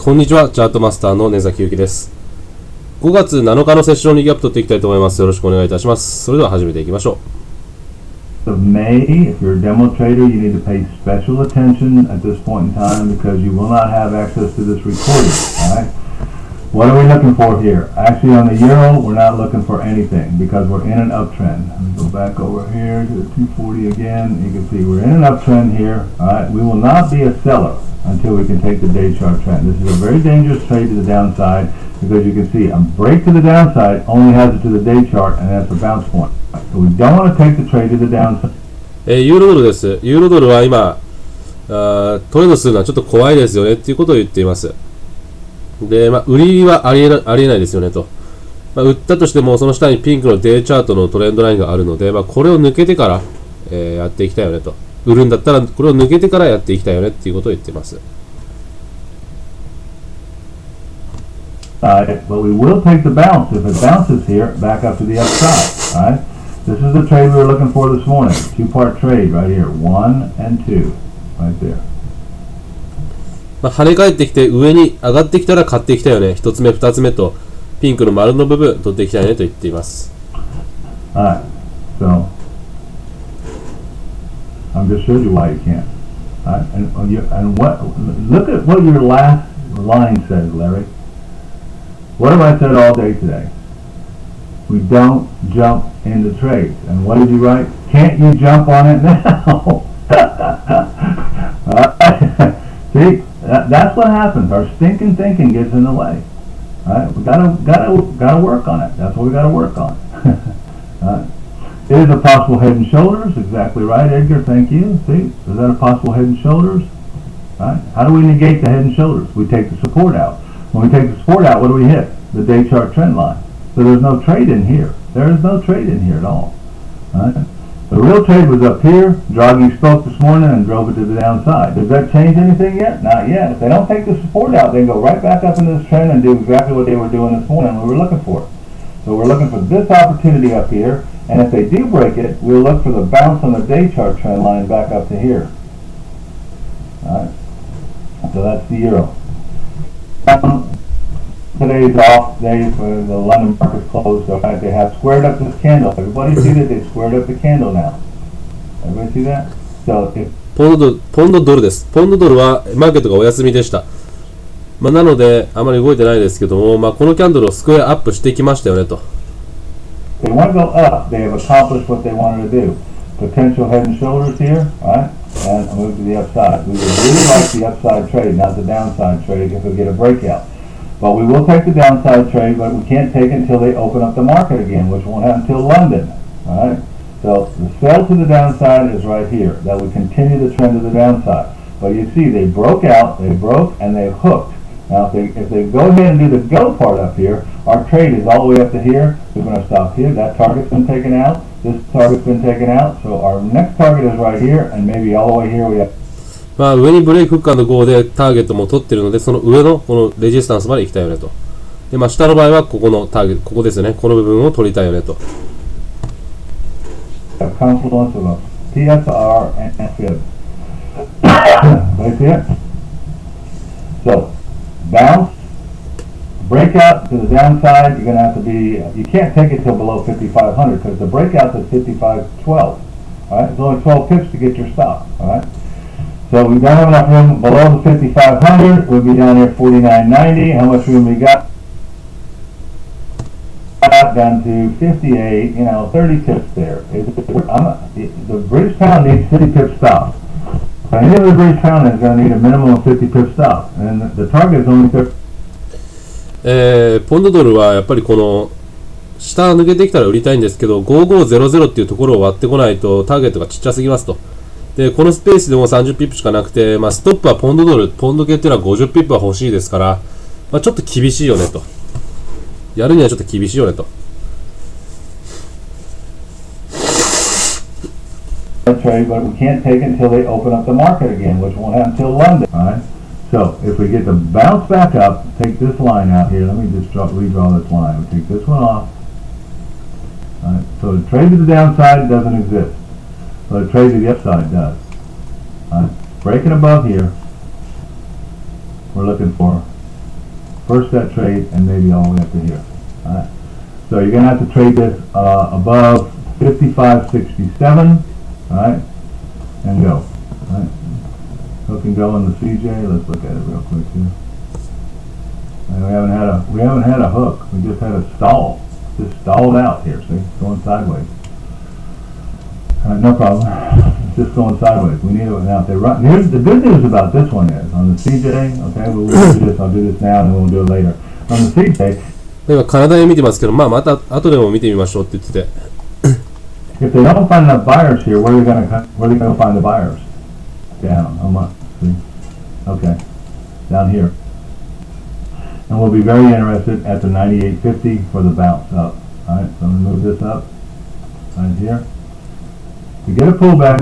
こんにちは、チャートマスターの根崎ゆきです。5月7日のセッションリーキャップ取っていきたいと思います。よろしくお願いいたします。それでは始めていきましょう。May, if you're a demo trader, you need to pay special attention at this point in time because you will not have access to this recording. All right? What are we looking for here? Actually, on the euro, we're not looking for anything because we're in an uptrend. Let me go back over here to the 240 again. You can see we're in an uptrend here. All right? We will not be a seller until we can take the day chart trend. This is a very dangerous trade to the downside because you can see a break to the downside only has it to the day chart, and that's a bounce point. So we don't want to take the trade to the downside. ユーロドルです。ユーロドルは今トレードするのはちょっと怖いですよねっていうことを言っています。で、売りはありえないですよねと。売ったとしてもその下にピンクのデイチャートのトレンドラインがあるので、これを抜けてから、やっていきたいよねと。売るんだったらこれを抜けてからやっていきたいよねっていうことを言っています。But we will take the bounce if it bounces here back up to the upside. All right? This is the trade we were looking for this morning. Two-part trade right here. 1 and 2 right there. 跳ね返ってきて上に上がってきたら買っていきたいよね。1つ目、2つ目とピンクの丸の部分取っていきたいねと言っています。Alright, so I'm just showing you why you can't. Alright, and what? Look at what your last line says, Larry. What have I said all day today? We don't jump into trades. And what did you write? Can't you jump on it now? See, that's what happens. Our stinking thinking gets in the way. All right, we gotta work on it. That's what we gotta work on. It is a possible head and shoulders. Exactly right, Edgar. Thank you. See, is that a possible head and shoulders? All right. How do we negate the head and shoulders? We take the support out. When we take the support out, what do we hit? The day chart trend line. So there's no trade in here. There is no trade in here at all. All right. The real trade was up here. Draghi spoke this morning and drove it to the downside. Does that change anything yet? Not yet. If they don't take the support out, they go right back up into this trend and do exactly what they were doing this morning. We were looking for it. So we're looking for this opportunity up here. And if they do break it, we'll look for the bounce on the day chart trend line back up to here. All right. So that's the euro. Today's off day for the London market closed. So they have squared up this candle. Everybody see that they squared up the candle now? Everybody see that? So if ポンドドルです。ポンドドルはマーケットがお休みでした。なのであまり動いてないですけども、このキャンドルをスクエアアップしてきましたよねと。They want to go up. They have accomplished what they wanted to do. Potential head and shoulders here, right? And move to the upside. We would really like the upside trade, not the downside trade if we get a breakout. But we will take the downside trade, but we can't take it until they open up the market again, which won't happen until London. All right? So the sell to the downside is right here. That would continue the trend to the downside. But you see, they broke out, they broke, and they hooked. Now, if they go ahead and do the go part up here, our trade is all the way up to here. We're going to stop here. That target's been taken out. This target's been taken out. So our next target is right here, and maybe all the way here we have. 上にブレイクフック&ゴーでターゲットも取ってるので、その上のこのレジスタンスまで行きたいよねと。で、下の場合はここのターゲット、ここですよね。この部分を取りたいよねと。Confluence of a PSR and FIB. Right there. So, bounce, breakout to the downside. You're going to have to be. You can't take it till below 5,500 because the breakout's at 55.12. All right, it's only 12 pips to get your stop. All right. So we don't have enough room below the 5,500. We'll be down here 49.90. How much room we got? Down to 58. 30 pips there. The British pound needs 50 pip stop. Any of the British pound is going to need a minimum of 50 pip stop, and the target is only 50. ポンドドルはやっぱりこの下抜けてきたら売りたいんですけど、5500っていうところを割ってこないとターゲットがちっちゃすぎますと。で、このスペースでも30ピップしかなくて、ストップはポンドドル、ポンド系っていうのは50ピップは欲しいですから、ちょっと厳しいよねと。やるにはちょっと厳しいよねと。Trade, but we can't take it until they open up the market again, which won't happen until London. All right. So if we get the bounce back up, take this line out here. Let me just redraw this line. We'll take this one off. All right. So the trade to the downside doesn't exist. So the trade to the upside does. All right. Breaking above here, we're looking for first set trade and maybe all the way up to here. All right. So you're going to have to trade this above 55.67, all right, and go. All right. Hook and go on the CJ. Let's look at it real quick here. And we haven't had a hook. We just had a stall. Just stalled out here. See, it's going sideways. No problem. It's just going sideways. We need it now. If they run. Here's the good news about this one is on the CJ. Okay, we'll do this. I'll do this now, and then we'll do it later. On the CJ. 今カナダ円見てますけど、また後でも見てみましょうって言ってて。If they don't find enough buyers here, where are they going to find the buyers? Down. How much? See? Okay. Down here. And we'll be very interested at the 98.50 for the bounce up. All right. So I'm going to move this up. Right here. To get a pullback.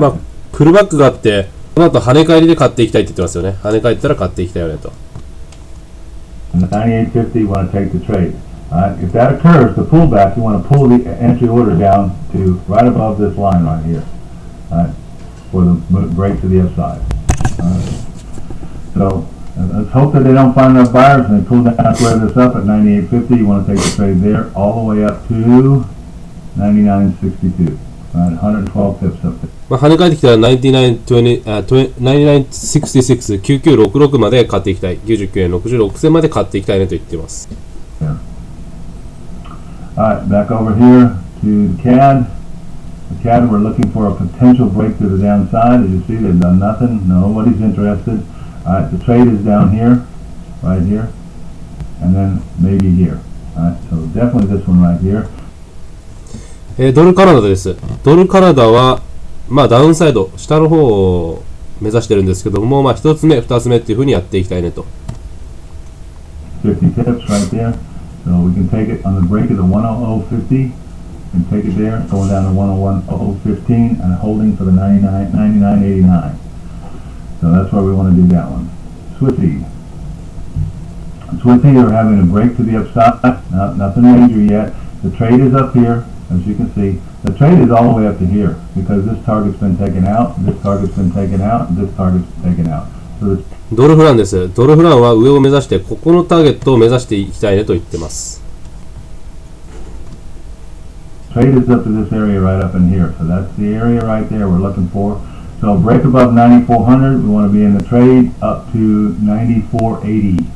プルバックがあって、この後跳ね返りで買っていきたいって言ってますよね。跳ね返ったら買っていきたいよねと。And the 98.50, you want to take the trade. If that occurs, the pullback, you want to pull the entry order down to right above this line right here, for the break to the upside. So let's hope that they don't find enough buyers and they pull down square this up at 98.50. You want to take the trade there all the way up to 99.62. 112 pips up there. 跳ね返ってきたら99.66 9966まで買っていきたい。99円66銭まで買っていきたいねと言っています。Alright, back over here to the CAD. The CAD, we're looking for a potential break to the downside. As you see, they've done nothing. Nobody's interested. Alright, the trade is down here, right here, and then maybe here. Alright, so definitely this one right here. ドルカナダです。ドルカナダは、ダウンサイド、下の方を目指してるんですけども、1つ目、2つ目っていう風にやっていきたいねと。50 pips right there. So we can take it on the break of the 100.50 and take it there, going down to 101.015 and holding for the 99.89. So that's why we want to do that one. Swifty. Swifty are having a break to the upside. Nothing major yet. The trade is up here, as you can see. The trade is all the way up to here because this target's been taken out, this target's been taken out, and this target's been taken out. So theドルフランです。ドルフランは上を目指して、ここのターゲットを目指していきたいねと言ってます。Trade is up to this area right up in here. So that's the area right there we're looking for. So break above 9,400. We want to be in the trade up to 94.80.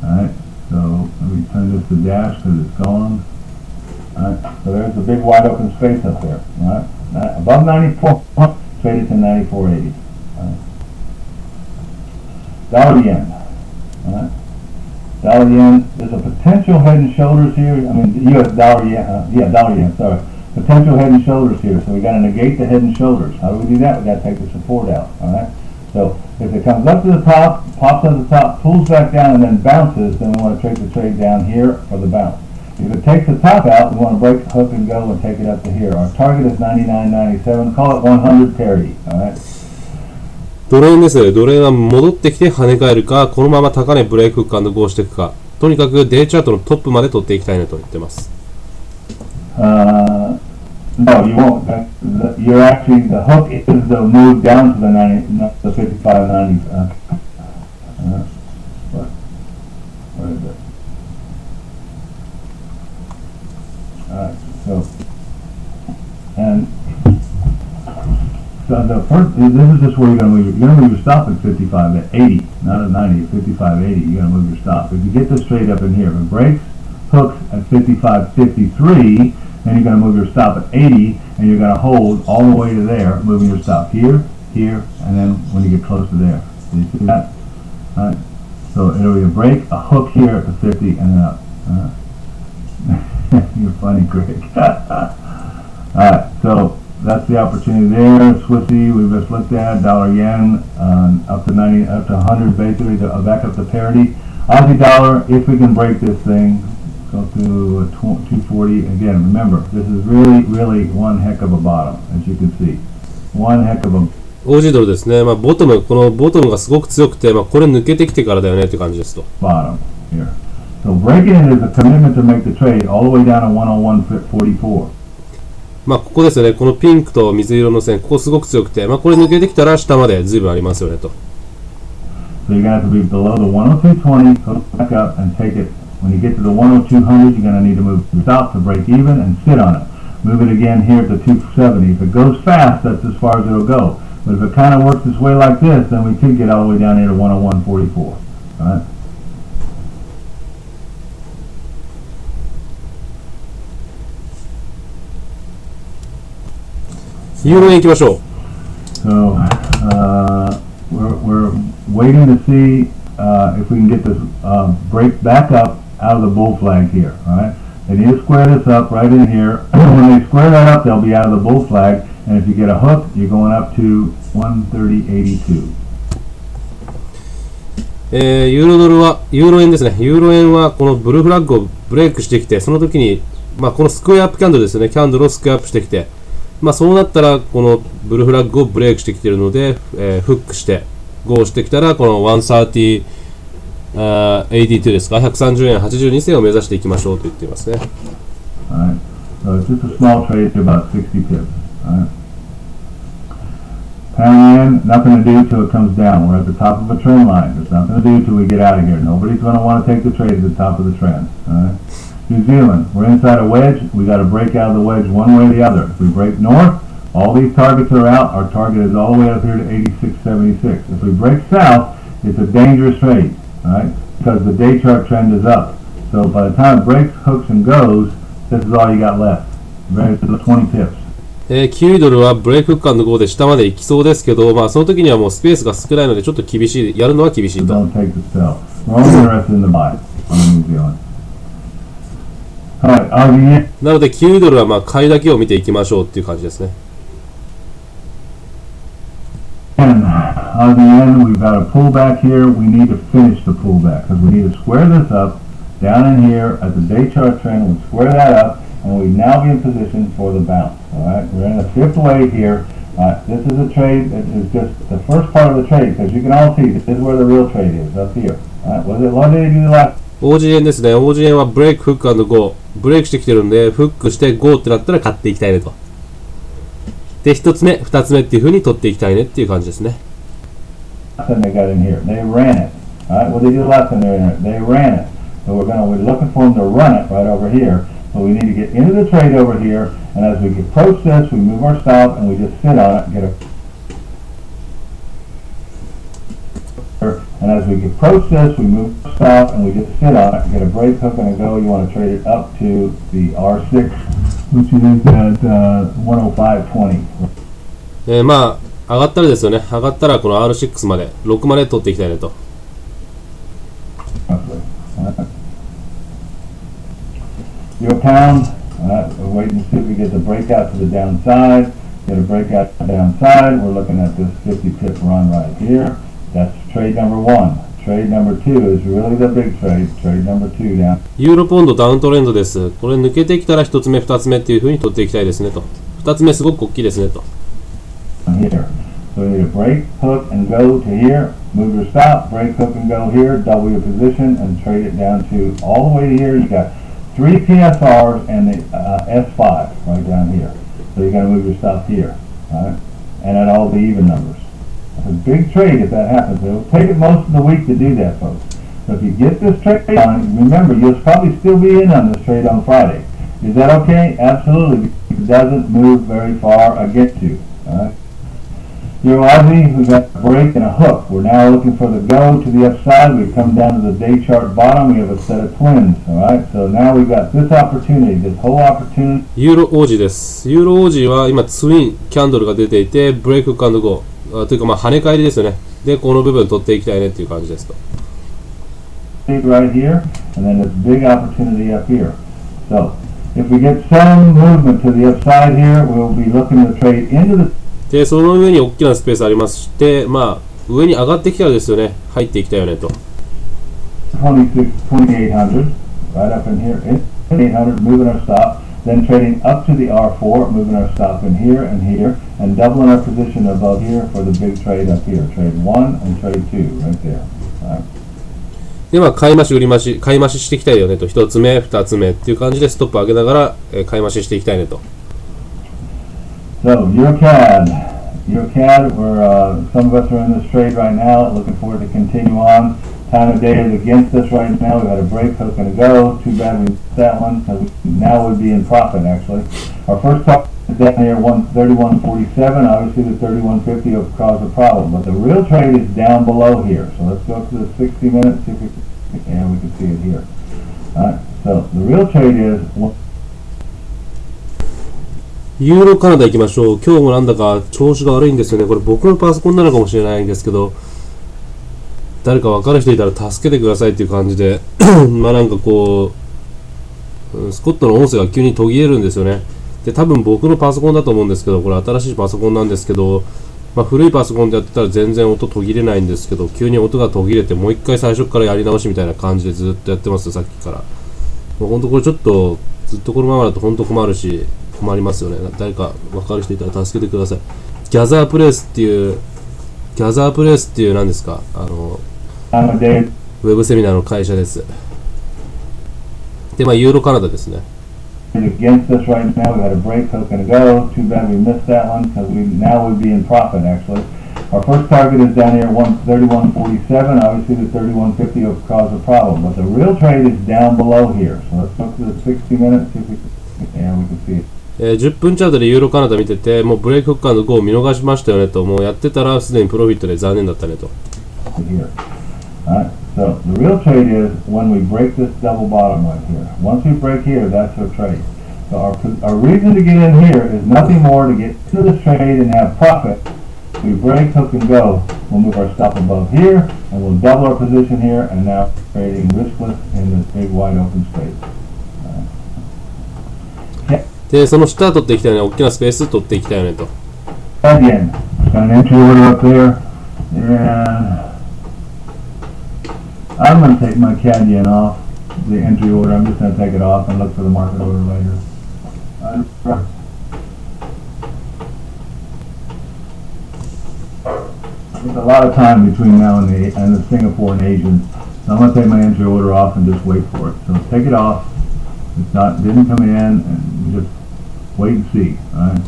Alright, so let me turn this to dash because it's gone. Alright, so there's a big wide open space up there. Alright, above 94, trade it to 94.80. Alright. Dollar yen. Alright. Dollar yen. There's a potential head and shoulders here. I mean, U.S. dollar yen. Dollar yen. Sorry. Potential head and shoulders here. So we got to negate the head and shoulders. How do we do that? We got to take the support out. Alright. So if it comes up to the top, pops at the top, pulls back down, and then bounces, then we want to take the trade down here for the bounce. If it takes the top out, we want to break, hook, and go and take it up to here. Our target is 99.97. Call it 100 parity. Alright. ドル円です。ドル円は戻ってきて跳ね返るか、このまま高値ブレイクフック&ゴーしていくか、とにかくデイチャートのトップまで取っていきたいねと言ってます。No, you won't. You're actually, the hook is the move down to the 90, not the 55.90. Where is it? Alright, so, and so the first, this is just where you're going to move your stop at 55.80, not at 90, at 55.80, you're going to move your stop. If you get this trade up in here, if it breaks, hooks at 55.53, then you're going to move your stop at 80, and you're going to hold all the way to there, moving your stop here, here, and then when you get close to there. So you see that? Alright, so it'll be a break, a hook here at the 50, and then up. You're funny, Greg. Alright, so that's the opportunity there. Swissy, we just looked at dollar yen up to 90, up to 100 basically, back up to parity. Aussie dollar, if we can break this thing, go to 240. Again, remember, this is really one heck of a bottom, as you can see. One heck of a OG ドルですね。ボトム、このボトムがすごく強くて、これ抜けてきてからだよねって感じですと。bottom here. So breaking it is a commitment to make the trade all the way down to 101.44. ここですね。このピンクと水色の線、ここすごく強くて、これ抜けてきたら下まで随分ありますよねと。So you're going to have to be below the 102.20, hook back up and take it. When you get to the 10200, you're going to need to move the stop to break even and sit on it. Move it again here at the 270. If it goes fast, that's as far as it'll go. But if it kind of works its way like this, then we could get all the way down here to 101.44. All right?ユーロ円行きましょう。 So we're waiting to see if we can get this break back up out of the bull flag here. All right, they need to square this up right in here. When they square that up, they'll be out of the bull flag. And if you get a hook, you're going up to 130.82. ユーロドルは、ユーロ円ですね。ユーロ円はこのブルーフラッグをブレイクしてきて、その時に、このスクエアアップキャンドルですね。キャンドルをスクエアアップしてきて、そうなったら、このブルーフラッグをブレイクしてきているので、フックして、ゴーしてきたら、この130、82ですか、130円82銭を目指していきましょうと言っていますね。Alright, so it's just a small trade to about 60 pips. Alright. Pound yen, nothing to do till it comes down. We're at the top of a trend line. There's nothing to do till we get out of here. Nobody's going to want to take the trade at the top of the trend. Alright. New Zealand, we're inside a wedge. We got to break out of the wedge one way or the other. If we break north, all these targets are out. Our target is all the way up here to 86.76. If we break south, it's a dangerous trade, right? Because the day chart trend is up. So by the time it breaks, hooks, and goes, this is all you got left. Very 20 pips. 9ドルはブレイクフック&ゴーで下まで行きそうですけど、その時にはもうスペースが少ないのでちょっと厳しい、やるのは厳しいと。Don't take the sell. We're only interested in the buy on New Zealand. なので9ドルは買いだけを見ていきましょうっていう感じですね。On the end, we've got a pullback here. We need to finish the pullback because we need to square this up down in here at the day chart trend. We square that up, and we now be in position for the bounce. All right, we're in the fifth wave here. This is a trade that is just the first part of the trade because you can all see this is where the real trade is up here. All right, what did they do last? OG 円ですね。OG 円はブレイクフック&ゴー。ブレイクしてきてるんで、フックしてゴーってなったら買っていきたいねと。で、1つ目、2つ目っていう風に取っていきたいねっていう感じですね。They got in here. They ran it. All right, what did they do last time they were in it? They ran it. So we're looking for them to run it right over here. So we need to get into the trade over here, and as we approach this, we move our stop and we just sit on it and get a. And as we approach this, we move stop and we just sit on it, get a break hook and a go. You want to trade it up to the R6, which is at 105.20. 上がったらですよね。上がったらこの R6 まで、6まで取っていきたいねと。Euro pound, we're waiting to see if we get the breakout to the downside. Get a breakout to the downside. We're looking at this 50 pip run right here. That's trade number one. Trade number two is really the big trade. Trade number two down. ユーロポンドダウントレンドです。これ抜けてきたら1つ目、2つ目っていう風に取っていきたいですねと。2つ目すごく大きいですねと。Here. So you need to break, hook, and go to here. Move your stop, break, hook, and go here. Double your position and trade it down to all the way to here. You got 3 PSRs and the S5 right down here. So you're going to move your stop here. All right? And at all the even numbers. It's a big trade if that happens. It'll take it most of the week to do that, folks. So if you get this trade on, remember, you'll probably still be in on this trade on Friday. Is that okay? Absolutely. It doesn't move very far against you. All right? Euro Aussie, we've got a break and a hook. We're now looking for the go to the upside. We've come down to the day chart bottom. We have a set of twins. All right. So now we've got this opportunity, this whole opportunity. ユーロ王子です。ユーロ王子は今ツインキャンドルが出ていて、ブレイクフック&ゴーというか跳ね返りですよね。で、この部分取っていきたいねっていう感じですと。Right here, and then this big opportunity up here. So if we get some movement to the upside here, we'll be looking to trade into the で、その上に大きなスペースありまして、上に上がってきたらですよね、入っていきたいよねと。2800, right up in here, 800, moving our stop, then trading up to the R4, moving our stop in here, and doubling our position above here for the big trade up here. Trade 1 and trade 2, right there. All right. で、買い増し、売り増し、買い増ししていきたいよねと。1つ目、2つ目っていう感じでストップ上げながら、買い増ししていきたいねと。So, Euro CAD, Euro CAD, where some of us are in this trade right now, looking for it to continue on. Time of day is against us right now. We've got a break hook and a go. Too bad we missed that one, because now we'd be in profit actually. Our first target is down here 131.47. Obviously the 31.50 will cause a problem, but the real trade is down below here. So let's go to the 60 minutes, see if we can see it here. Alright, so the real trade isユーロカナダ行きましょう。今日もなんだか調子が悪いんですよね。これ僕のパソコンなのかもしれないんですけど、誰か分かる人いたら助けてくださいっていう感じでまあなんかこうスコットの音声が急に途切れるんですよね。で多分僕のパソコンだと思うんですけど、これ新しいパソコンなんですけど、まあ、古いパソコンでやってたら全然音途切れないんですけど、急に音が途切れてもう一回最初からやり直しみたいな感じでずっとやってます、さっきから。もうほんとこれちょっとずっとこのままだと本当困るし困りますよね。誰か分かる人いたら助けてください。ギャザープレイスっていう何ですか、ウェブセミナーの会社です。で、まあユーロカナダですね。against us right now. We had a break hook and a go. Too bad we missed that one, because now we'd be in profit actually. Our first target is down here 131.47. Obviously the 31.50 will cause a problem, but the real trade is down below here. So let's look to the 60 minutes, see if we can see it. 10分チャートでユーロカナダ見てて、もうブレイクフッカーの5を見逃しましたよねと、もうやってたらすでにプロフィットで残念だったねと。Alright, so the real trade is when we break this double bottom right here. Once we break here, that's our trade. So our reason to get in here is nothing more to get to this trade and have profit. We break, hook, and go. We'll move our stop above here, and we'll double our position here, and now trading riskless in this big wide open space. で、その下取っていきたいね、大きなスペース取っていきたいよねと。Again, got an entry order up there, and I'm going to take my CAD yen off the entry order. I'm just going to take it off and look for the market order later. There's a lot of time between now and the Singapore and Asian, so I'm going to take my entry order off and just wait for it. So take it off. Didn't come in, and just wait and see. Alright.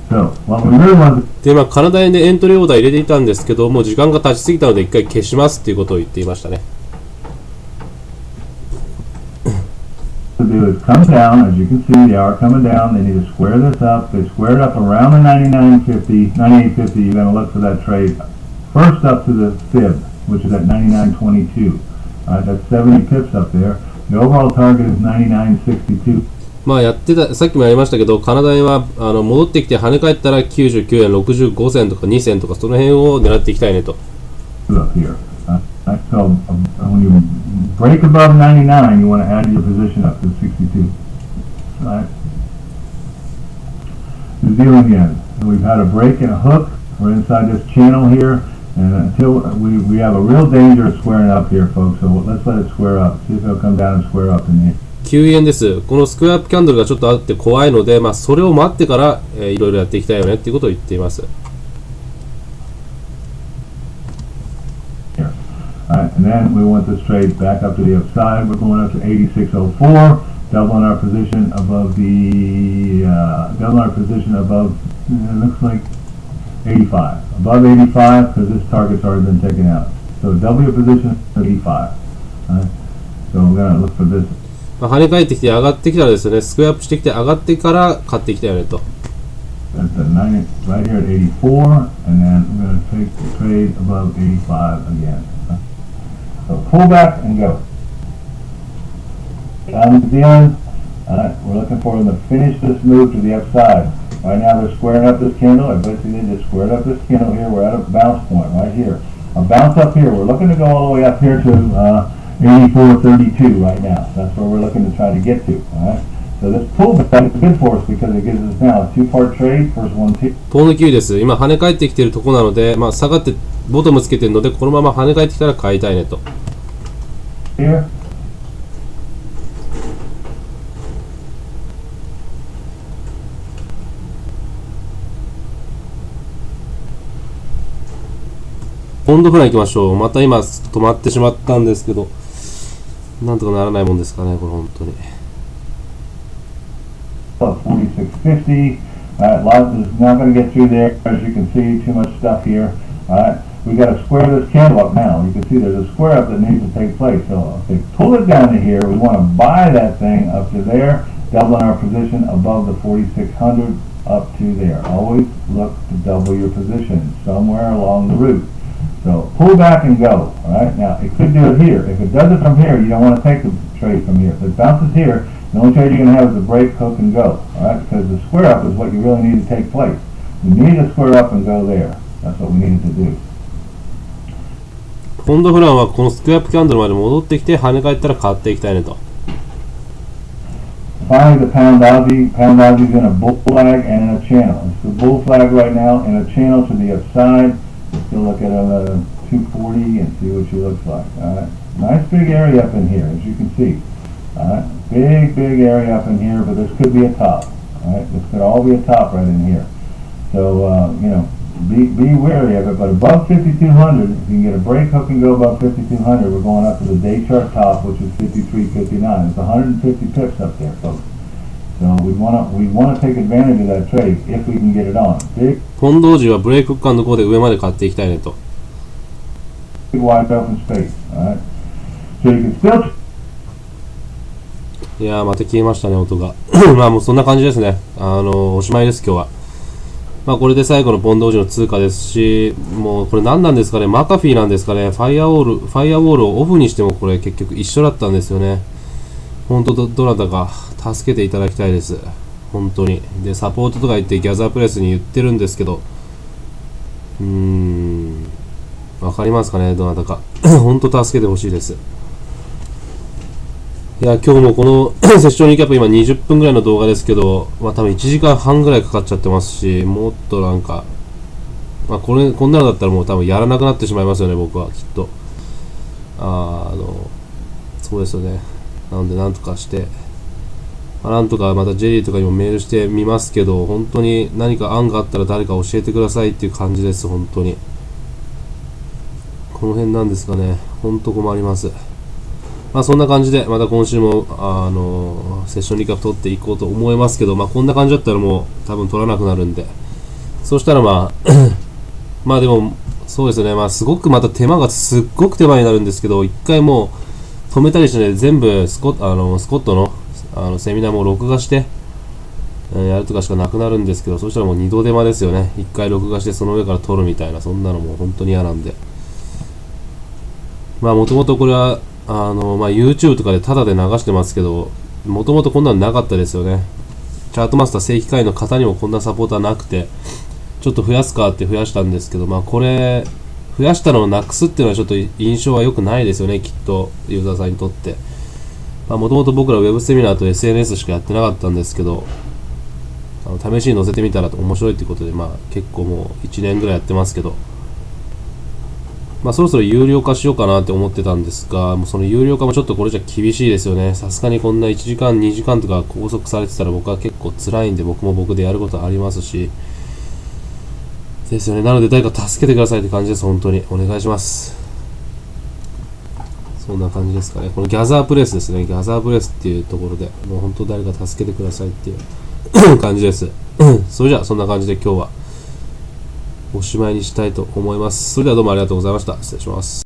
So what we really want to で、まあカナダ円でエントリーオーダー入れていたんですけど、もう時間が経ちすぎたので一回消しますっていうことを言っていましたね。do is come down. As you can see, they are coming down. They need to square this up. They squared up around the 99.50, 98.50. You're going to look for that trade first up to the fib, which is at 99.22. That's 70 pips up there. The overall target is 99.62. まあやってた、さっきもやりましたけど、カナダ円は戻ってきて跳ね返ったら99円65銭とか2銭とかその辺を狙っていきたいねと。Up here. So when you break above 99, you want to add your position up to 62. Right? New Zealand yen. We've had a break and a hook. We're inside this channel here, and until we have a real danger of squaring up here, folks. So let's let it square up. See if it'll come down and square up in the 9円です。このスクエアアップキャンドルがちょっとあって怖いので、まあそれを待ってから、いろいろやっていきたいよねっていうことを言っています。Alright, and then we want this trade back up to the upside. We're going up to 86.04, doubling our position above it looks like 85. Above 85, because this target's already been taken out. So double your position at 85. Alright, so we're going to look for this. まあ跳ね返ってきて上がってきたらですね、スクエアアップしてきて上がってから買っていきたいよねと。That's at 90, right here at 84, and then we're going to take the trade above 85 again. So pull back and go. Down to the end. We're looking for them to finish this move to the upside. Right now they're squaring up this candle. I basically just squared up this candle here. We're at a bounce point right here. A bounce up here. We're looking to go all the way up here to 84.32 right now. That's where we're looking to try to get to. All right. So this pullback is good for us because it gives us now a two-part trade. First one, two. ポン抜きです。今跳ね返ってきているところなので、まあ下がってボトムつけてるので、このまま跳ね返ってきたら買いたいねと。Here. ポンドフライ行きましょう。また今止まってしまったんですけど、なんとかならないもんですかね、これ本当に。46.50. Alright, lots is not going to get through there. As you can see, too much stuff here. Alright, we got to square this candle up now. You can see there's a square up that needs to take place. So if they pull it down to here, we want to buy that thing up to there, doubling our position above the 4,600 up to there. Always look to double your position somewhere along the route. So pull back and go. Alright, now it could do it here. If it does it from here, you don't want to take the trade from here. If it bounces here, the only trade you're going to have is a break, hook, and go. Alright, because the square up is what you really need to take place. We need to square up and go there. That's what we needed to do. ポンドフランはこのスクラップキャンドルまで戻ってきて跳ね返ったら買っていきたいねと。Finally, the pound Aussie. Pound Aussie's in a bull flag and in a channel. It's the bull flag right now in a channel to the upside. Let's go look at a 240 and see what she looks like. Alright, nice big area up in here, as you can see. Alright, big area up in here, but this could be a top. Alright, this could all be a top right in here. So, be wary of it, but above 5,200, if you can get a break hook and go above 5,200, we're going up to the day chart top, which is 53.59. It's 150 pips up there, folks. So we want to take advantage of that trade if we can get it on. Big ポンド王子はブレイクフック&ゴーで上まで買っていきたいねと。wide open space. Alright, so you can still. いやーまた消えましたね音が。まあもうそんな感じですね。おしまいです今日は。まあこれで最後のポンド王子の通貨ですし、もうこれ何なんですかね、マカフィーなんですかね、ファイアウォールをオフにしてもこれ結局一緒だったんですよね。本当どなたか助けていただきたいです。本当に。で、サポートとか言ってギャザープレスに言ってるんですけど、わかりますかね、どなたか。本当助けてほしいです。いや、今日もこのセッションリキャップ今20分ぐらいの動画ですけど、まあ多分1時間半ぐらいかかっちゃってますし、もっとなんか、まあこんなのだったらもう多分やらなくなってしまいますよね、僕はきっと。そうですよね。なのでなんとかして、なんとかまたジェリーとかにもメールしてみますけど、本当に何か案があったら誰か教えてくださいっていう感じです、本当に。この辺なんですかね、本当困ります。まあそんな感じで、また今週も、セッションリカップ取っていこうと思いますけど、まあこんな感じだったらもう多分取らなくなるんで、そしたらまあ、まあでも、そうですね、まあすごくまたすっごく手間になるんですけど、一回もう止めたりしないで全部スコットの、セミナーも録画して、やるとかしかなくなるんですけど、そしたらもう二度手間ですよね。一回録画してその上から撮るみたいな、そんなのもう本当に嫌なんで。まあもともとこれは、YouTube とかでタダで流してますけど、もともとこんなのなかったですよね。チャートマスター正規会員の方にもこんなサポーターなくて、ちょっと増やすかって増やしたんですけど、まあこれ、増やしたのをなくすっていうのはちょっと印象は良くないですよね、きっと、ユーザーさんにとって。もともと僕らウェブセミナーと SNS しかやってなかったんですけど、試しに載せてみたら面白いっていうことで、まあ結構もう1年ぐらいやってますけど、まあそろそろ有料化しようかなって思ってたんですが、もうその有料化もちょっとこれじゃ厳しいですよね。さすがにこんな1時間2時間とか拘束されてたら僕は結構辛いんで、僕も僕でやることありますしですよね。なので誰か助けてくださいって感じです。本当にお願いします。そんな感じですかね。このギャザープレスですね。ギャザープレスっていうところでもう本当誰か助けてくださいっていう感じです。それじゃあそんな感じで今日はおしまいにしたいと思います。それではどうもありがとうございました。失礼します。